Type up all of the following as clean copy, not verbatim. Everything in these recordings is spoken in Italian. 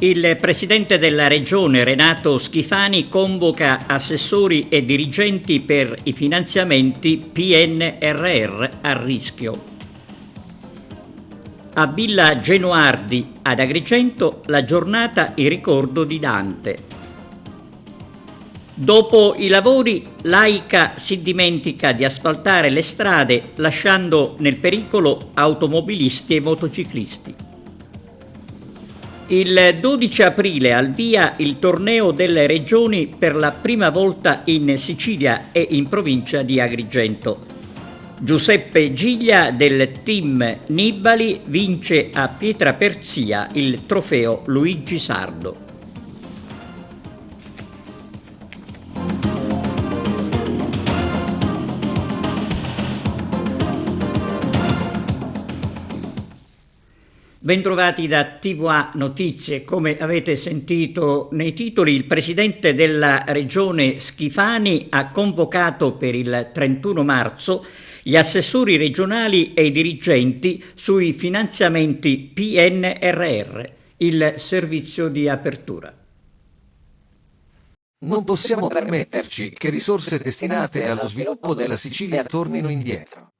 Il presidente della regione Renato Schifani convoca assessori e dirigenti per i finanziamenti PNRR a rischio. A Villa Genoardi ad Agrigento la giornata in ricordo di Dante. Dopo i lavori, l'AICA si dimentica di asfaltare le strade lasciando nel pericolo automobilisti e motociclisti. Il 12 aprile al via il torneo delle regioni per la prima volta in Sicilia e in provincia di Agrigento. Giuseppe Giglia del team Nibali vince a Pietraperzia il trofeo Luigi Sardo. Bentrovati da TVA Notizie. Come avete sentito nei titoli, il presidente della regione Schifani ha convocato per il 31 marzo gli assessori regionali e i dirigenti sui finanziamenti PNRR, il servizio di apertura. Non possiamo permetterci che risorse destinate allo sviluppo della Sicilia tornino indietro.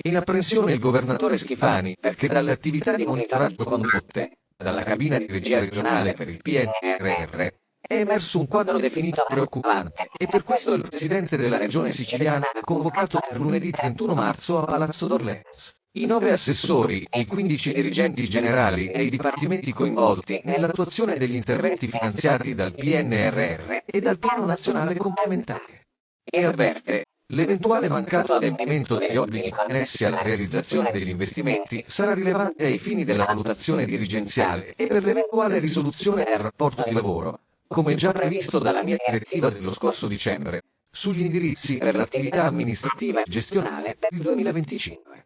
In apprensione il governatore Schifani perché dalle attività di monitoraggio condotte dalla cabina di regia regionale per il PNRR è emerso un quadro definito preoccupante e per questo il presidente della regione siciliana ha convocato per lunedì 31 marzo a Palazzo d'Orléans i 9 assessori e i 15 dirigenti generali e i dipartimenti coinvolti nell'attuazione degli interventi finanziati dal PNRR e dal Piano Nazionale Complementare e avverte: l'eventuale mancato adempimento degli obblighi connessi alla realizzazione degli investimenti sarà rilevante ai fini della valutazione dirigenziale e per l'eventuale risoluzione del rapporto di lavoro, come già previsto dalla mia direttiva dello scorso dicembre, sugli indirizzi per l'attività amministrativa e gestionale per il 2025.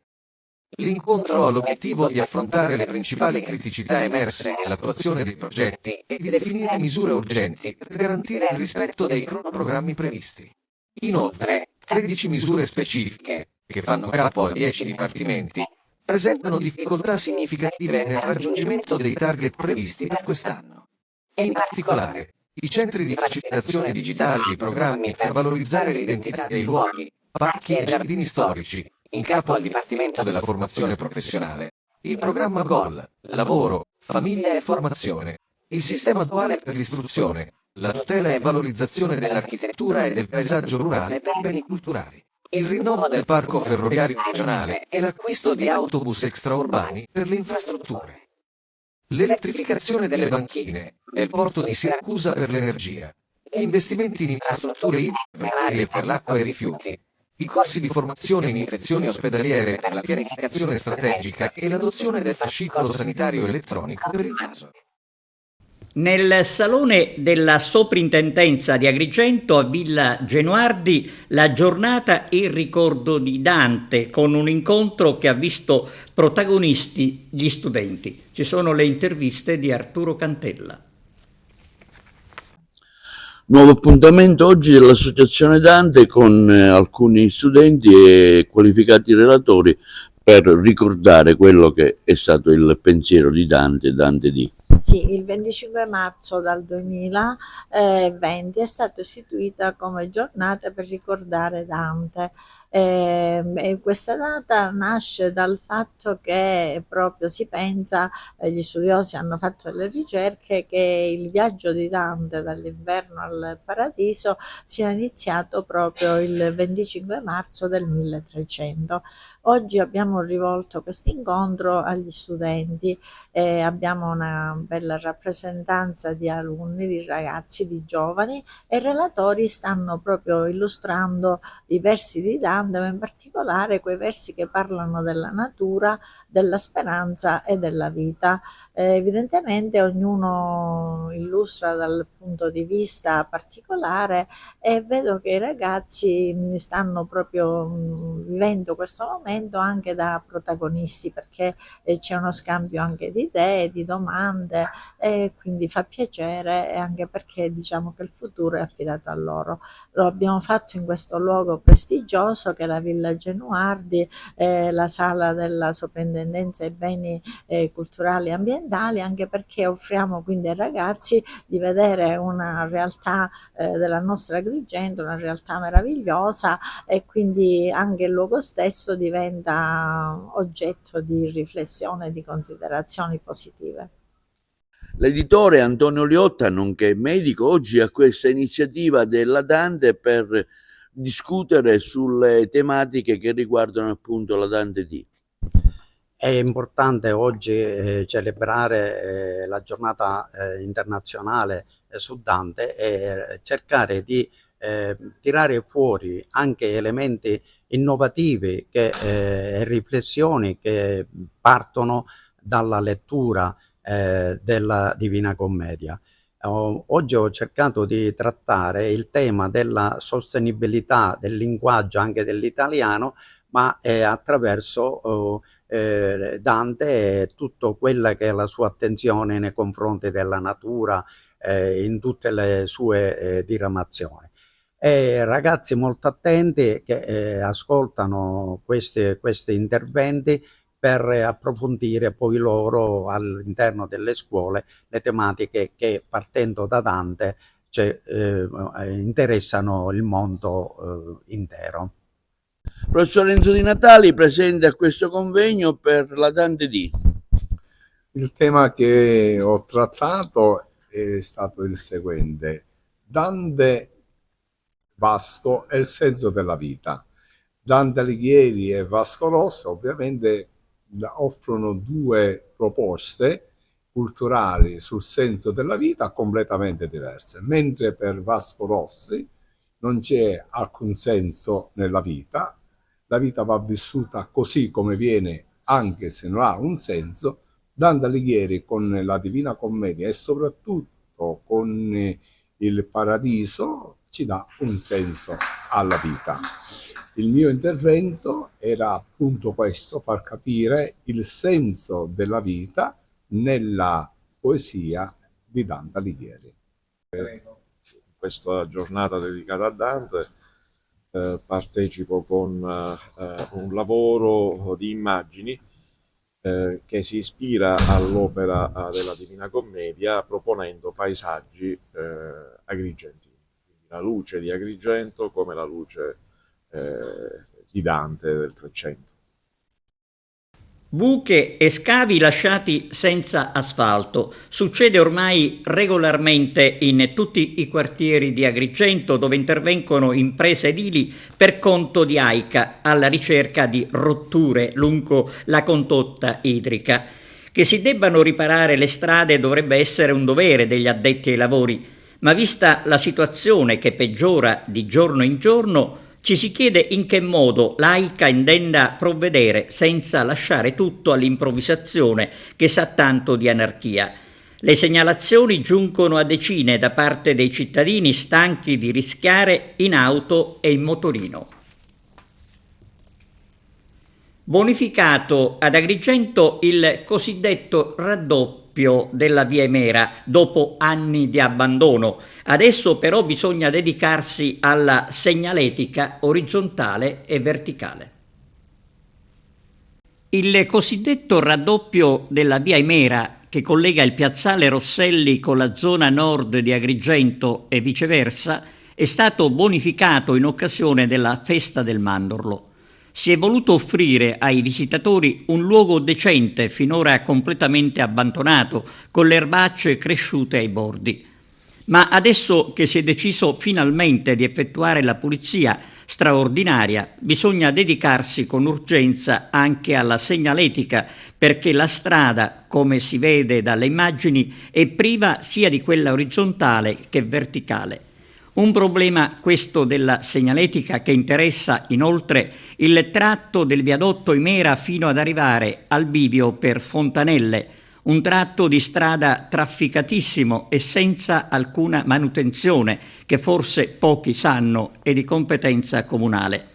L'incontro ha l'obiettivo di affrontare le principali criticità emerse nell'attuazione dei progetti e di definire misure urgenti per garantire il rispetto dei cronoprogrammi previsti. Inoltre, 13 misure specifiche, che fanno capo a 10 dipartimenti, presentano difficoltà significative nel raggiungimento dei target previsti per quest'anno. E in particolare, i centri di facilitazione digitale e i programmi per valorizzare l'identità dei luoghi, parchi e giardini storici, in capo al Dipartimento della Formazione Professionale, il programma GOL, Lavoro, Famiglia e Formazione, il sistema duale per l'istruzione, la tutela e valorizzazione dell'architettura e del paesaggio rurale per i beni culturali, il rinnovo del parco ferroviario regionale e l'acquisto di autobus extraurbani per le infrastrutture, l'elettrificazione delle banchine, del porto di Siracusa per l'energia, gli investimenti in infrastrutture idriche primarie per l'acqua e i rifiuti, i corsi di formazione in infezioni ospedaliere per la pianificazione strategica e l'adozione del fascicolo sanitario elettronico per il caso. Nel salone della soprintendenza di Agrigento a Villa Genoardi la giornata in ricordo di Dante con un incontro che ha visto protagonisti gli studenti. Ci sono le interviste di Arturo Cantella. Nuovo appuntamento oggi dell'Associazione Dante con alcuni studenti e qualificati relatori per ricordare quello che è stato il pensiero di Dante, Dante di. Sì, il 25 marzo dal 2020 è stata istituita come giornata per ricordare Dante. E questa data nasce dal fatto che proprio si pensa, gli studiosi hanno fatto le ricerche, che il viaggio di Dante dall'inferno al paradiso sia iniziato proprio il 25 marzo del 1300. Oggi abbiamo rivolto questo incontro agli studenti, abbiamo una bella rappresentanza di alunni, di ragazzi, di giovani, e i relatori stanno proprio illustrando i versi di Dante, ma in particolare quei versi che parlano della natura, della speranza e della vita. Evidentemente ognuno illustra dal punto di vista particolare e vedo che i ragazzi stanno proprio vivendo questo momento anche da protagonisti, perché c'è uno scambio anche di idee, di domande Dante, e quindi fa piacere, e anche perché diciamo che il futuro è affidato a loro. Lo abbiamo fatto in questo luogo prestigioso che è la Villa Genuardi, la sala della Soprintendenza ai beni culturali e ambientali, anche perché offriamo quindi ai ragazzi di vedere una realtà della nostra Agrigento, una realtà meravigliosa, e quindi anche il luogo stesso diventa oggetto di riflessione e di considerazioni positive. L'editore Antonio Liotta, nonché medico, oggi ha questa iniziativa della Dante per discutere sulle tematiche che riguardano appunto la Dante D. È importante oggi celebrare la giornata internazionale su Dante e cercare di tirare fuori anche elementi innovativi e riflessioni che partono dalla lettura della Divina Commedia. Oggi ho cercato di trattare il tema della sostenibilità del linguaggio anche dell'italiano, ma attraverso Dante e tutto quella che è la sua attenzione nei confronti della natura in tutte le sue diramazioni. E ragazzi molto attenti che ascoltano questi interventi per approfondire poi loro all'interno delle scuole le tematiche che partendo da Dante interessano il mondo intero. Professor Enzo Di Natali, presente a questo convegno per la Dante D. Il tema che ho trattato è stato il seguente: Dante Vasco e il senso della vita. Dante Alighieri e Vasco Rossi ovviamente offrono due proposte culturali sul senso della vita completamente diverse, mentre per Vasco Rossi non c'è alcun senso nella vita, la vita va vissuta così come viene, anche se non ha un senso. Dante Alighieri con la Divina Commedia e soprattutto con il Paradiso ci dà un senso alla vita. Il mio intervento era appunto questo, far capire il senso della vita nella poesia di Dante Alighieri. In questa giornata dedicata a Dante partecipo con un lavoro di immagini che si ispira all'opera della Divina Commedia proponendo paesaggi agrigentini. Quindi la luce di Agrigento come la luce di Dante del Trecento. Buche e scavi lasciati senza asfalto. Succede ormai regolarmente in tutti i quartieri di Agrigento, dove intervengono imprese edili per conto di AICA alla ricerca di rotture lungo la condotta idrica. Che si debbano riparare le strade dovrebbe essere un dovere degli addetti ai lavori, ma vista la situazione che peggiora di giorno in giorno, ci si chiede in che modo l'AICA intenda provvedere senza lasciare tutto all'improvvisazione che sa tanto di anarchia. Le segnalazioni giungono a decine da parte dei cittadini stanchi di rischiare in auto e in motorino. Bonificato ad Agrigento il cosiddetto raddoppio della Via Emera dopo anni di abbandono. Adesso però bisogna dedicarsi alla segnaletica orizzontale e verticale. Il cosiddetto raddoppio della Via Emera, che collega il piazzale Rosselli con la zona nord di Agrigento e viceversa, è stato bonificato in occasione della Festa del Mandorlo. Si è voluto offrire ai visitatori un luogo decente, finora completamente abbandonato, con le erbacce cresciute ai bordi. Ma adesso che si è deciso finalmente di effettuare la pulizia straordinaria, bisogna dedicarsi con urgenza anche alla segnaletica, perché la strada, come si vede dalle immagini, è priva sia di quella orizzontale che verticale. Un problema questo della segnaletica che interessa inoltre il tratto del viadotto Emera fino ad arrivare al bivio per Fontanelle, un tratto di strada trafficatissimo e senza alcuna manutenzione, che forse pochi sanno, è di competenza comunale.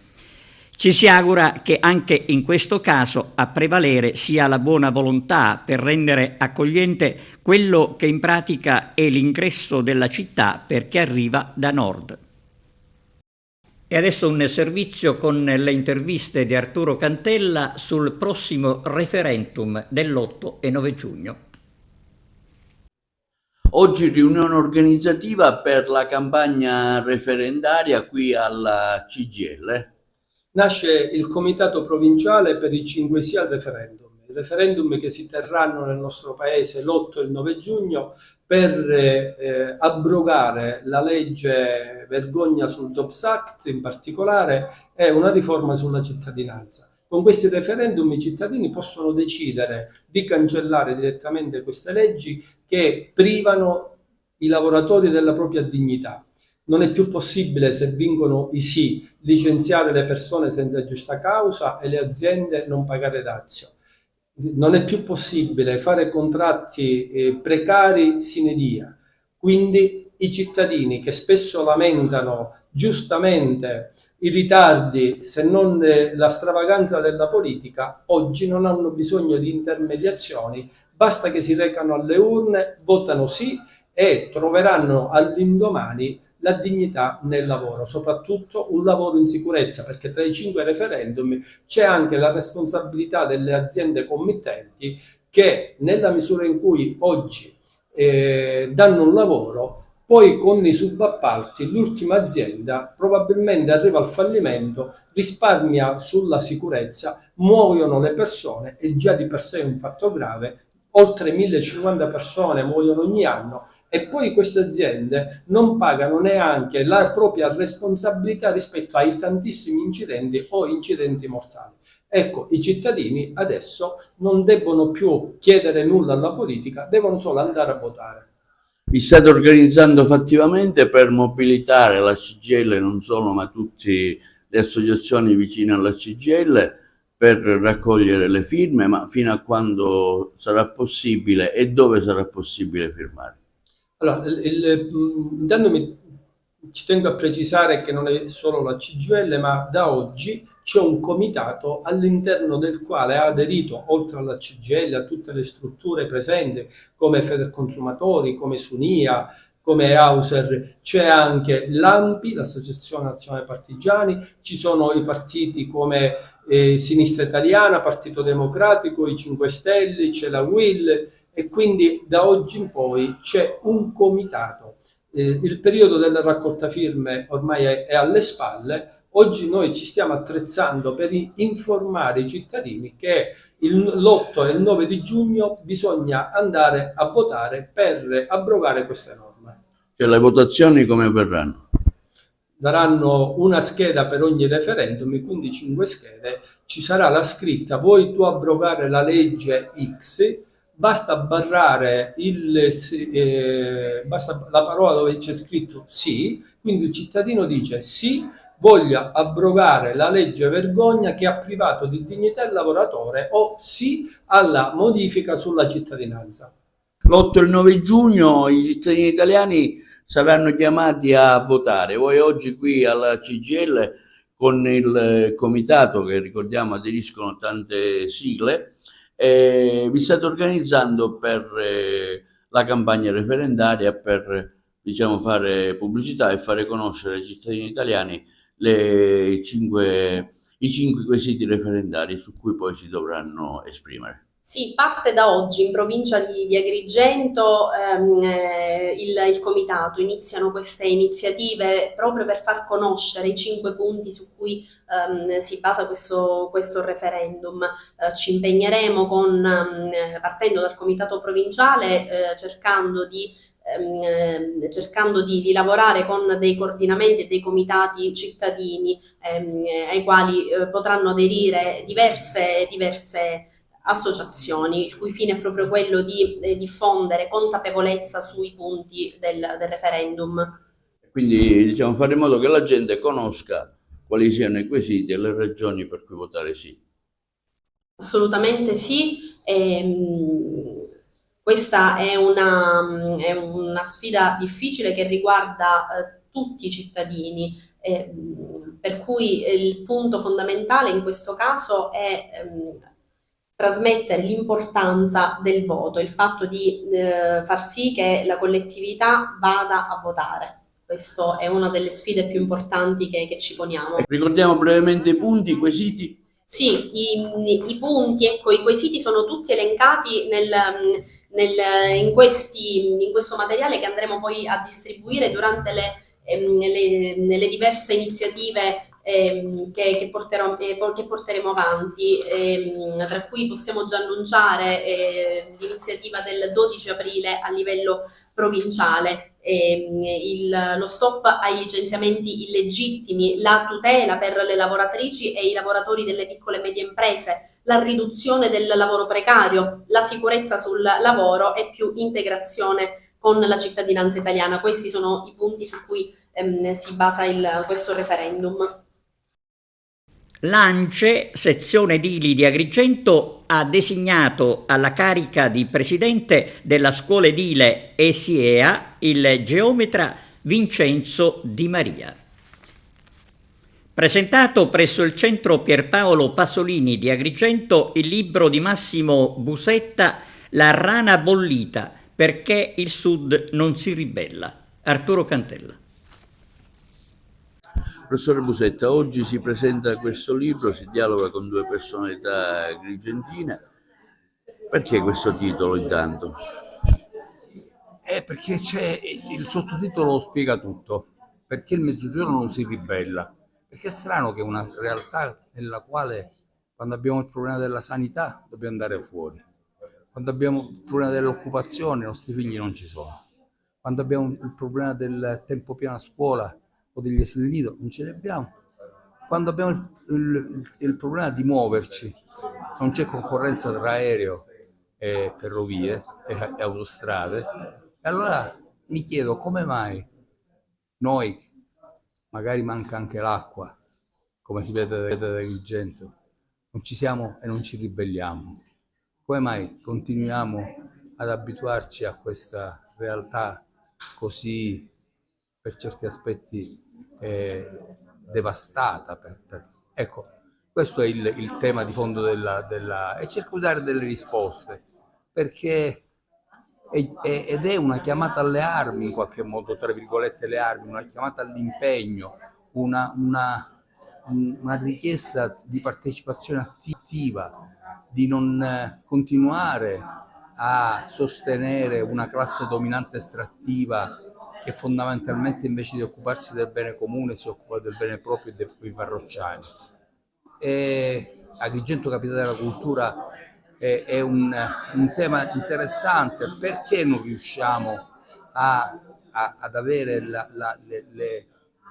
Ci si augura che anche in questo caso a prevalere sia la buona volontà per rendere accogliente quello che in pratica è l'ingresso della città per chi arriva da nord. E adesso un servizio con le interviste di Arturo Cantella sul prossimo referendum dell'8 e 9 giugno. Oggi riunione organizzativa per la campagna referendaria qui alla CGIL. Nasce il Comitato Provinciale per i 5 sì al referendum che si terranno nel nostro paese l'8 e il 9 giugno per abrogare la legge vergogna sul Jobs Act in particolare e una riforma sulla cittadinanza. Con questi referendum i cittadini possono decidere di cancellare direttamente queste leggi che privano i lavoratori della propria dignità. Non è più possibile, se vincono i sì, licenziare le persone senza giusta causa e le aziende non pagare dazio. Non è più possibile fare contratti precari sine die. Quindi i cittadini che spesso lamentano giustamente i ritardi, se non la stravaganza della politica, oggi non hanno bisogno di intermediazioni, basta che si recano alle urne, votano sì e troveranno all'indomani la dignità nel lavoro, soprattutto un lavoro in sicurezza, perché tra i 5 referendum c'è anche la responsabilità delle aziende committenti che nella misura in cui oggi danno un lavoro, poi con i subappalti l'ultima azienda probabilmente arriva al fallimento, risparmia sulla sicurezza, muoiono le persone e già di per sé è un fatto grave. Oltre 1050 persone muoiono ogni anno e poi queste aziende non pagano neanche la propria responsabilità rispetto ai tantissimi incidenti o incidenti mortali. Ecco, i cittadini adesso non debbono più chiedere nulla alla politica, devono solo andare a votare. Vi state organizzando fattivamente per mobilitare la CGIL, non solo, ma tutte le associazioni vicine alla CGIL, per raccogliere le firme, ma fino a quando sarà possibile e dove sarà possibile firmare? Allora, intanto ci tengo a precisare che non è solo la CGIL, ma da oggi c'è un comitato all'interno del quale ha aderito, oltre alla CGIL, a tutte le strutture presenti, come Federconsumatori, come Sunia, come Auser, c'è anche l'ANPI, l'Associazione Nazionale Partigiani, ci sono i partiti come Sinistra Italiana, Partito Democratico, i 5 Stelle, c'è la UIL e quindi da oggi in poi c'è un comitato. Il periodo della raccolta firme ormai è alle spalle. Oggi noi ci stiamo attrezzando per informare i cittadini che l'8 e il 9 di giugno bisogna andare a votare per abrogare queste norme. Cioè, le votazioni come avverranno? Daranno una scheda per ogni referendum, quindi 5 schede, ci sarà la scritta vuoi tu abrogare la legge X, basta barrare basta la parola dove c'è scritto sì, quindi il cittadino dice sì, voglio abrogare la legge vergogna che ha privato di dignità il lavoratore o sì alla modifica sulla cittadinanza. L'8 e il 9 giugno i cittadini italiani saranno chiamati a votare. Voi oggi qui alla CGIL con il comitato, che ricordiamo aderiscono tante sigle, vi state organizzando per la campagna referendaria, per, diciamo, fare pubblicità e fare conoscere ai cittadini italiani i 5 quesiti referendari su cui poi si dovranno esprimere. Sì, parte da oggi in provincia di Agrigento il comitato, iniziano queste iniziative proprio per far conoscere i 5 punti su cui si basa questo referendum. Ci impegneremo partendo dal comitato provinciale, cercando di lavorare con dei coordinamenti e dei comitati cittadini ai quali potranno aderire diverse associazioni, il cui fine è proprio quello di diffondere consapevolezza sui punti del referendum. Quindi, diciamo, fare in modo che la gente conosca quali siano i quesiti e le ragioni per cui votare sì. Assolutamente sì. Questa è una sfida difficile che riguarda tutti i cittadini. Per cui il punto fondamentale in questo caso è trasmettere l'importanza del voto, il fatto di far sì che la collettività vada a votare. Questa è una delle sfide più importanti che ci poniamo. Ricordiamo brevemente i punti, i quesiti. Sì, i punti, ecco, i quesiti sono tutti elencati in questo materiale che andremo poi a distribuire durante le diverse iniziative che porteremo avanti, tra cui possiamo già annunciare l'iniziativa del 12 aprile a livello provinciale, lo stop ai licenziamenti illegittimi, la tutela per le lavoratrici e i lavoratori delle piccole e medie imprese, la riduzione del lavoro precario, la sicurezza sul lavoro e più integrazione con la cittadinanza italiana. Questi sono i punti su cui si basa questo referendum. L'ANCE, sezione edili di Agrigento, ha designato alla carica di presidente della scuola edile ESIEA il geometra Vincenzo Di Maria. Presentato presso il centro Pierpaolo Pasolini di Agrigento il libro di Massimo Busetta La rana bollita, perché il Sud non si ribella. Arturo Cantella. Professore Busetta, oggi si presenta questo libro, si dialoga con due personalità agrigentine. Perché questo titolo intanto? Perché il sottotitolo lo spiega tutto. Perché il Mezzogiorno non si ribella? Perché è strano che una realtà nella quale, quando abbiamo il problema della sanità, dobbiamo andare fuori. Quando abbiamo il problema dell'occupazione, i nostri figli non ci sono. Quando abbiamo il problema del tempo pieno a scuola o degli asili nido, non ce li abbiamo. Quando abbiamo il problema di muoverci, non c'è concorrenza tra aereo e ferrovie e autostrade. E allora mi chiedo come mai noi, magari manca anche l'acqua, come si vede da Agrigento, non ci siamo e non ci ribelliamo. Come mai continuiamo ad abituarci a questa realtà così, per certi aspetti, devastata? Ecco, questo è il tema di fondo e cerco di dare delle risposte, perché ed è una chiamata alle armi, in qualche modo, tra virgolette le armi, una chiamata all'impegno, una richiesta di partecipazione attiva, di non continuare a sostenere una classe dominante estrattiva che fondamentalmente, invece di occuparsi del bene comune, si occupa del bene proprio e dei parrocchiani. Agrigento capitale della cultura è un tema interessante. Perché non riusciamo ad avere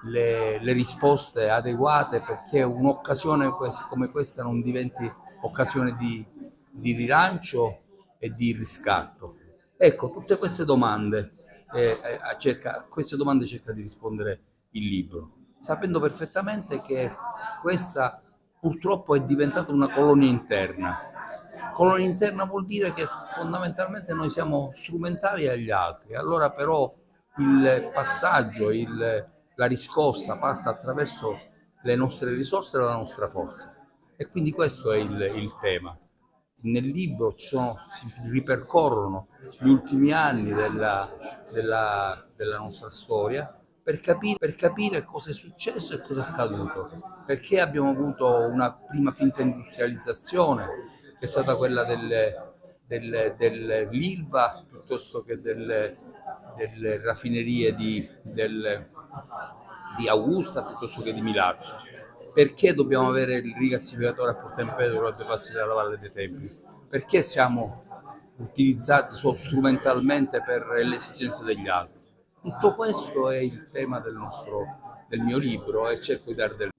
le risposte adeguate, perché un'occasione come questa non diventi occasione di rilancio e di riscatto? Ecco, tutte queste domande cerca di rispondere il libro, sapendo perfettamente che questa purtroppo è diventata una colonia interna. Colonia interna vuol dire che fondamentalmente noi siamo strumentali agli altri. Allora però il passaggio, la riscossa passa attraverso le nostre risorse e la nostra forza. E quindi questo è il tema. Nel libro si ripercorrono gli ultimi anni della nostra storia per capire cosa è successo e cosa è accaduto, perché abbiamo avuto una prima finta industrializzazione, che è stata quella dell'Ilva piuttosto che delle raffinerie di Augusta piuttosto che di Milazzo. Perché dobbiamo avere il rigassificatore a Porto Empedocle a due passi dalla Valle dei Templi? Perché siamo utilizzati strumentalmente per le esigenze degli altri? Tutto questo è il tema del mio libro e cerco di dare del...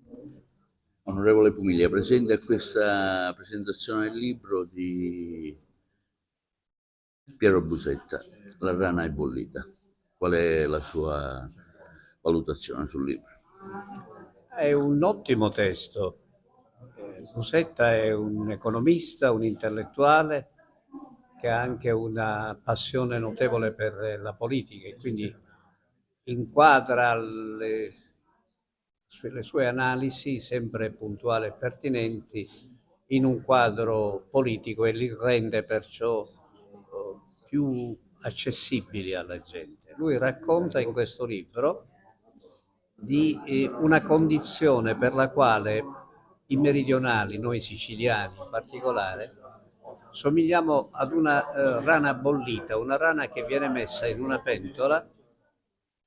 Onorevole Pumiglia, presente a questa presentazione del libro di Piero Busetta, La rana è bollita. Qual è la sua valutazione sul libro? È un ottimo testo. Busetta è un economista, un intellettuale che ha anche una passione notevole per la politica e quindi inquadra le sue analisi sempre puntuali e pertinenti in un quadro politico e li rende perciò più accessibili alla gente. Lui racconta in questo libro di una condizione per la quale i meridionali, noi siciliani in particolare, somigliamo ad una rana bollita, una rana che viene messa in una pentola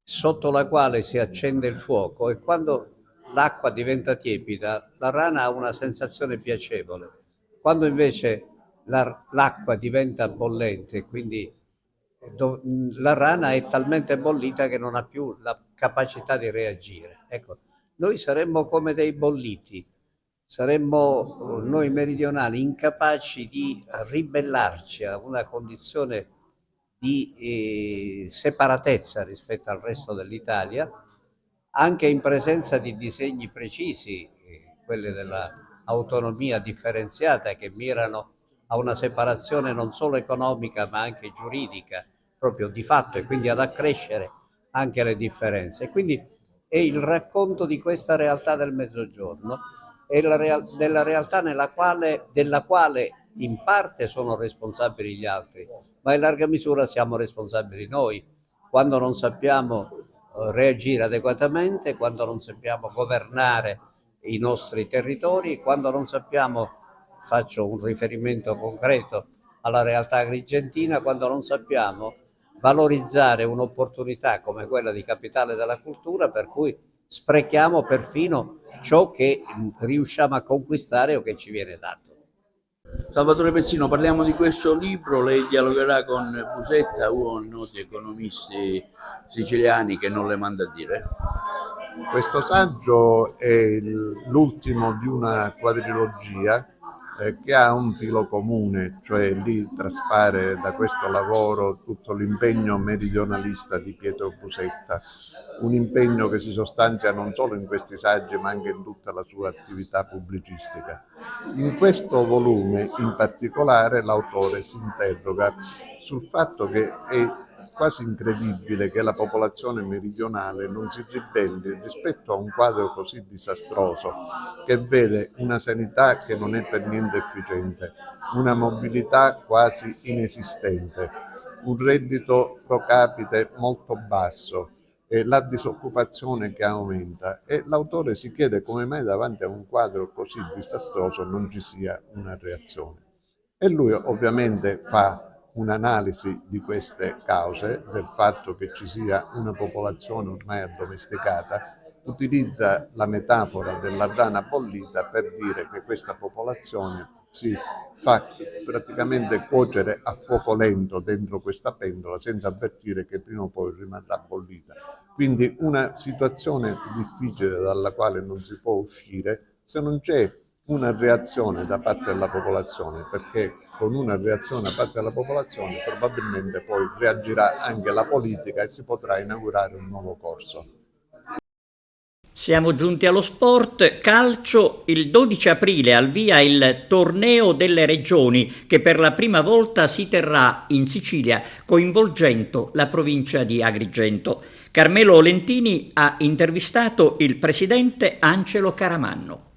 sotto la quale si accende il fuoco e quando l'acqua diventa tiepida la rana ha una sensazione piacevole. Quando invece l'acqua diventa bollente, quindi la rana è talmente bollita che non ha più la capacità di reagire. Ecco, noi saremmo come dei bolliti, saremmo noi meridionali incapaci di ribellarci a una condizione di separatezza rispetto al resto dell'Italia, anche in presenza di disegni precisi, quelli dell'autonomia differenziata, che mirano a una separazione non solo economica ma anche giuridica, proprio di fatto, e quindi ad accrescere anche le differenze. E quindi è il racconto di questa realtà del Mezzogiorno, è della realtà della quale in parte sono responsabili gli altri, ma in larga misura siamo responsabili noi, quando non sappiamo reagire adeguatamente, quando non sappiamo governare i nostri territori, quando non sappiamo, faccio un riferimento concreto alla realtà agrigentina, quando non sappiamo valorizzare un'opportunità come quella di capitale della cultura, per cui sprechiamo perfino ciò che riusciamo a conquistare o che ci viene dato. Salvatore Pezzino, parliamo di questo libro, lei dialogherà con Busetta, uno dei noti economisti siciliani che non le manda a dire? Questo saggio è l'ultimo di una quadrilogia che ha un filo comune, cioè lì traspare da questo lavoro tutto l'impegno meridionalista di Pietro Busetta, un impegno che si sostanzia non solo in questi saggi ma anche in tutta la sua attività pubblicistica. In questo volume in particolare l'autore si interroga sul fatto che è quasi incredibile che la popolazione meridionale non si ribelli rispetto a un quadro così disastroso, che vede una sanità che non è per niente efficiente, una mobilità quasi inesistente, un reddito pro capite molto basso e la disoccupazione che aumenta, e l'autore si chiede come mai davanti a un quadro così disastroso non ci sia una reazione. E lui ovviamente fa un'analisi di queste cause, del fatto che ci sia una popolazione ormai addomesticata, utilizza la metafora della rana bollita per dire che questa popolazione si fa praticamente cuocere a fuoco lento dentro questa pentola senza avvertire che prima o poi rimarrà bollita. Quindi una situazione difficile dalla quale non si può uscire se non c'è una reazione da parte della popolazione, perché con una reazione da parte della popolazione probabilmente poi reagirà anche la politica e si potrà inaugurare un nuovo corso. Siamo giunti allo sport. Calcio: il 12 aprile al via il torneo delle regioni che per la prima volta si terrà in Sicilia, coinvolgendo la provincia di Agrigento. Carmelo Lentini ha intervistato il presidente Angelo Caramanno.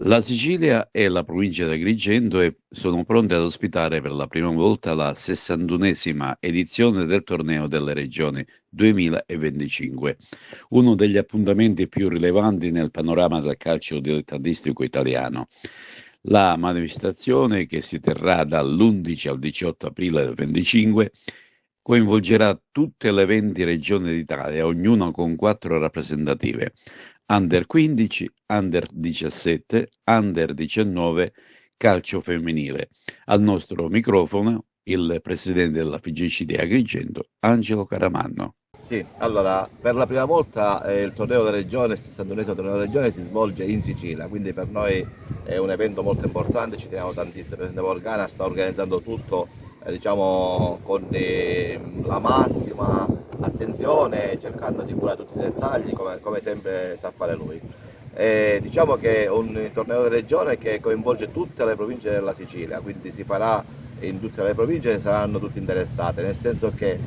La Sicilia e la provincia di Agrigento sono pronte ad ospitare per la prima volta la 61esima edizione del Torneo delle Regioni 2025, uno degli appuntamenti più rilevanti nel panorama del calcio dilettantistico italiano. La manifestazione, che si terrà dall'11 al 18 aprile del 2025, coinvolgerà tutte le 20 regioni d'Italia, ognuna con 4 rappresentative. Under 15, Under 17, Under 19, calcio femminile. Al nostro microfono il presidente della FIGC di Agrigento, Angelo Caramanno. Sì, allora, per la prima volta il torneo della regione, il 61esimo torneo della regione, si svolge in Sicilia, quindi per noi è un evento molto importante, ci teniamo tantissimo. Il presidente Morgana sta organizzando tutto diciamo con la massima attenzione, cercando di curare tutti i dettagli come sempre sa fare lui. Diciamo che è un torneo di regione che coinvolge tutte le province della Sicilia, quindi si farà in tutte le province, saranno tutti interessate, nel senso che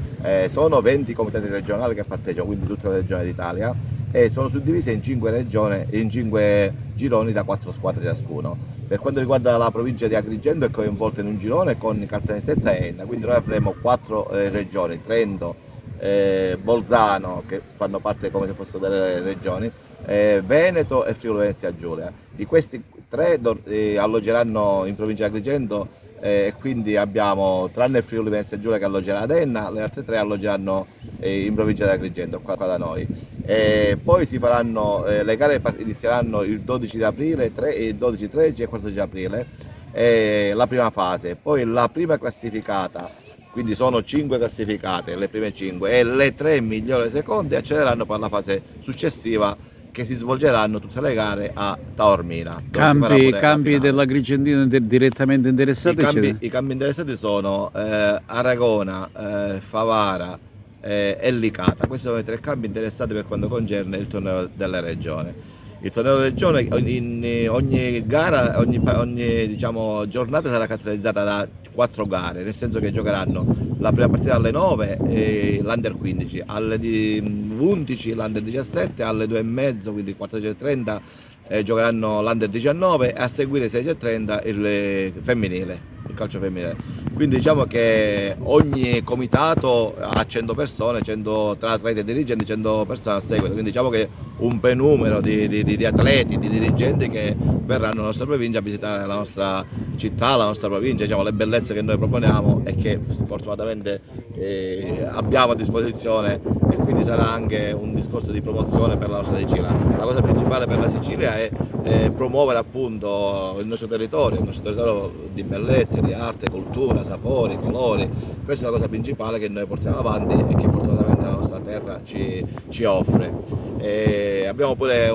sono 20 comitati regionali che partecipano, quindi tutte le regioni d'Italia, e sono suddivise in 5 gironi da 4 squadre ciascuno. Per quanto riguarda la provincia di Agrigento è coinvolta in un girone con Caltanissetta e Enna, quindi noi avremo 4 regioni, Trento, Bolzano, che fanno parte come se fossero delle regioni, Veneto e Friuli Venezia Giulia. Di questi 3 alloggeranno in provincia di Agrigento, e quindi abbiamo, tranne il Friuli Venezia Giulia che alloggerà ad Enna, le altre 3 alloggeranno in provincia di Agrigento, qua da noi. Poi si faranno, le gare inizieranno il 12 di aprile, il 12, 13 e 14 aprile, la prima fase, poi la prima classificata, quindi sono 5 classificate, le prime 5, e le 3 migliori seconde accederanno per la fase successiva, che si svolgeranno tutte le gare a Taormina. Campi dell'Agrigentino direttamente interessati? I campi interessati sono Aragona, Favara e Licata. Questi sono i 3 campi interessati per quanto concerne il torneo della regione. Il torneo della regione, ogni gara, ogni diciamo, giornata sarà caratterizzata da 4 gare, nel senso che giocheranno la prima partita alle 9 l'Under 15, alle 11 l'Under 17, alle 2:30, quindi 14:30 giocheranno l'Under 19 e a seguire 16:30 il femminile, il calcio femminile. Quindi diciamo che ogni comitato ha 100 persone, 100 tra atleti e dirigenti, 100 persone a seguito, quindi diciamo che un ben numero di atleti, di dirigenti che verranno nella nostra provincia a visitare la nostra città, la nostra provincia, diciamo, le bellezze che noi proponiamo e che fortunatamente abbiamo a disposizione, e quindi sarà anche un discorso di promozione per la nostra Sicilia. La cosa principale per la Sicilia è promuovere appunto il nostro territorio di bellezze, di arte, cultura, sapori, colori. Questa è la cosa principale che noi portiamo avanti e che fortunatamente la nostra terra ci offre. Abbiamo pure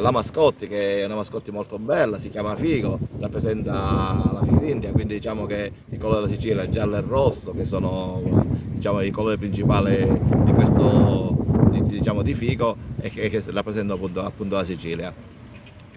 la mascotte, che è una mascotte molto bella, si chiama Figo, rappresenta la figa d'India, quindi diciamo che i colori della Sicilia, il giallo e il rosso, che sono diciamo, i colori principali di questo di Figo, e che rappresentano appunto la Sicilia.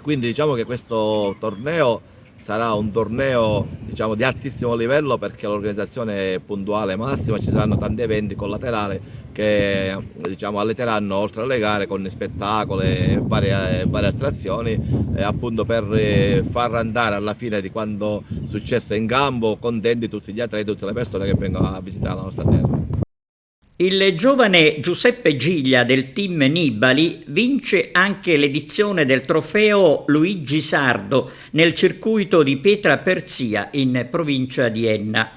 Quindi diciamo che questo torneo sarà un torneo diciamo, di altissimo livello, perché l'organizzazione è puntuale massima, ci saranno tanti eventi collaterali che diciamo, allieteranno oltre alle gare con spettacoli e varie attrazioni, appunto per far andare alla fine di quanto successo in campo contenti tutti gli atleti, tutte le persone che vengono a visitare la nostra terra. Il giovane Giuseppe Giglia del team Nibali vince anche l'edizione del trofeo Luigi Sardo nel circuito di Pietra Perzia in provincia di Enna.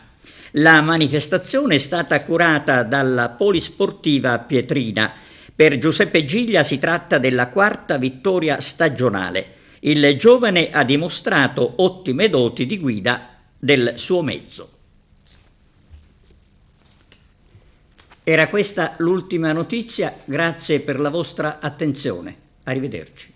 La manifestazione è stata curata dalla Polisportiva Pietrina. Per Giuseppe Giglia si tratta della 4ª vittoria stagionale. Il giovane ha dimostrato ottime doti di guida del suo mezzo. Era questa l'ultima notizia, grazie per la vostra attenzione. Arrivederci.